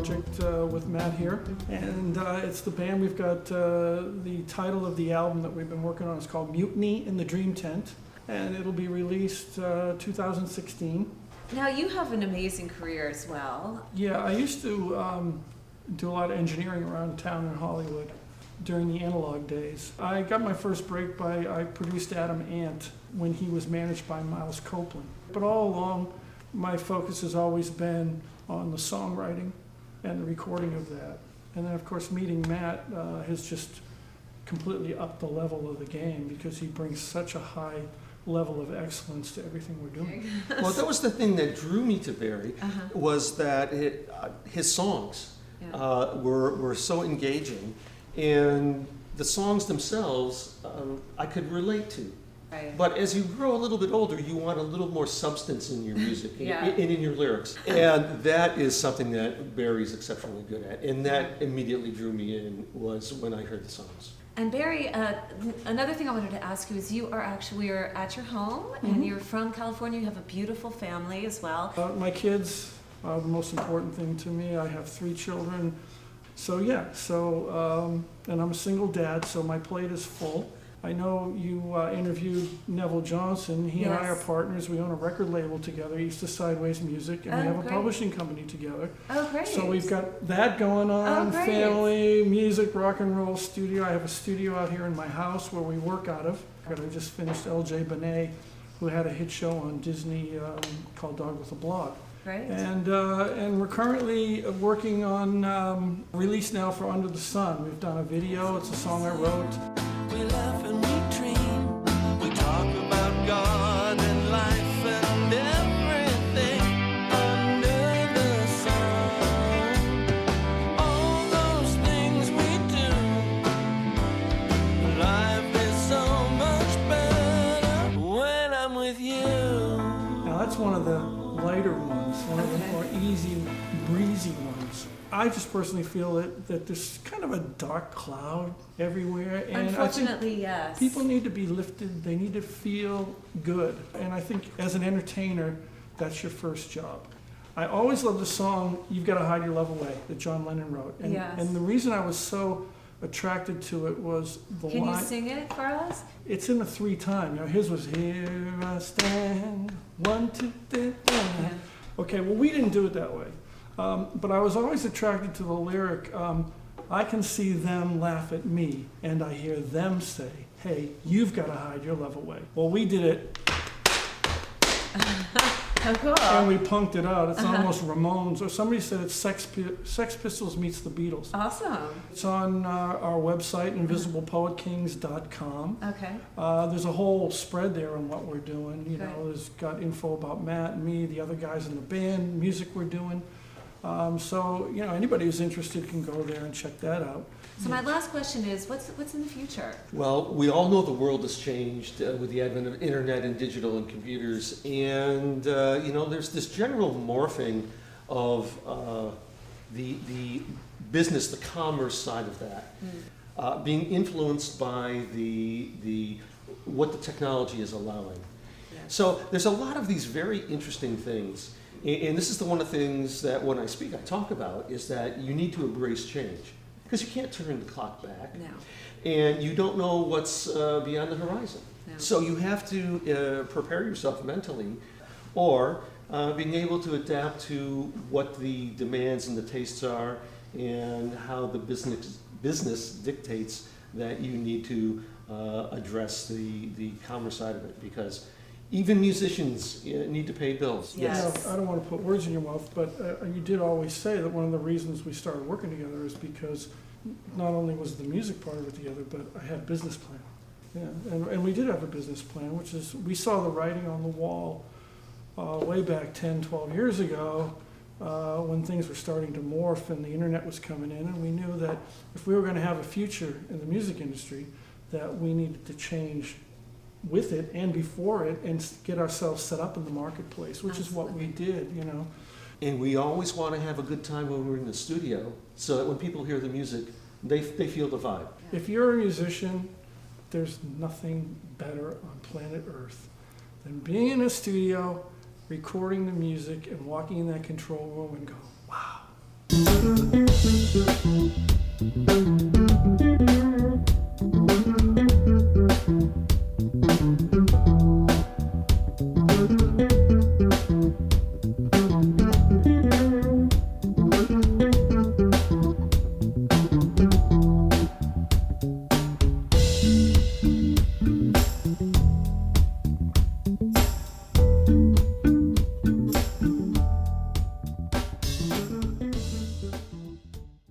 project with Matt here, and it's the band. We've got the title of the album that we've been working on is called Mutiny in the Dream Tent, and it'll be released 2016. Now you have an amazing career as well. Yeah, I used to do a lot of engineering around town in Hollywood during the analog days. I got my first break I produced Adam Ant when he was managed by Miles Copeland. But all along, my focus has always been on the songwriting and the recording of that. And then of course meeting Matt has just completely upped the level of the game because he brings such a high level of excellence to everything we're doing. Well, that was the thing that drew me to Barry, was that his songs were so engaging, and the songs themselves I could relate to. Right. But as you grow a little bit older, you want a little more substance in your music and in your lyrics. And that is something that Barry's exceptionally good at. And that immediately drew me in was when I heard the songs. And Barry, another thing I wanted to ask you is we are at your home, and you're from California. You have a beautiful family as well. My kids are the most important thing to me. I have 3 children. So yeah, and I'm a single dad, so my plate is full. I know you interviewed Neville Johnson. He and I are partners. We own a record label together, East to Sideways Music, and we have a publishing company together. Oh, great. So we've got that going on, family, music, rock and roll studio. I have a studio out here in my house where we work out of. I just finished L.J. Benet, who had a hit show on Disney called Dog with a Blog. Right. And we're currently working on release now for Under the Sun. We've done a video. It's a song I wrote. We laugh and we dream, we talk about God and life and everything under the sun. All those things we do, life is so much better when I'm with you. Now that's one of the lighter ones, one of the more easy, breezy ones. I just personally feel that there's kind of a dark cloud everywhere, and Unfortunately, I think yes. people need to be lifted. They need to feel good, and I think as an entertainer, that's your first job. I always love the song "You've Got to Hide Your Love Away" that John Lennon wrote, and, and the reason I was so attracted to it was the line. Can you sing it for us? It's in the 3-time. You know, his was "Here I stand, 1, 2, 3." Okay, well we didn't do it that way. But I was always attracted to the lyric, I can see them laugh at me, and I hear them say, hey, you've got to hide your love away. Well, we did it, Oh, cool. and we punked it out. It's almost Ramones, or somebody said it's Sex Pistols meets the Beatles. Awesome. It's on our website, invisiblepoetkings.com. Okay. There's a whole spread there on what we're doing. You know, there's got info about Matt and me, the other guys in the band, music we're doing. So, you know, anybody who's interested can go there and check that out. So my last question is, what's in the future? Well, we all know the world has changed with the advent of internet and digital and computers, and you know, there's this general morphing of the business, the commerce side of that, being influenced by what the technology is allowing. So there's a lot of these very interesting things. And this is one of the things that when I speak, I talk about, is that you need to embrace change. Because you can't turn the clock back. No. And you don't know what's beyond the horizon. No. So you have to prepare yourself mentally, or being able to adapt to what the demands and the tastes are, and how the business dictates that you need to address the commerce side of it. Because even musicians need to pay bills. Yes. You know, I don't want to put words in your mouth, but you did always say that one of the reasons we started working together is because not only was the music part of it together, but I had a business plan. Yeah, and we did have a business plan, which is, we saw the writing on the wall way back 10, 12 years ago when things were starting to morph and the internet was coming in, and we knew that if we were going to have a future in the music industry, that we needed to change with it and before it and get ourselves set up in the marketplace, which is what we did, you know. And we always want to have a good time when we're in the studio, so that when people hear the music, they feel the vibe. If you're a musician, there's nothing better on planet Earth than being in a studio, recording the music, and walking in that control room and go, wow.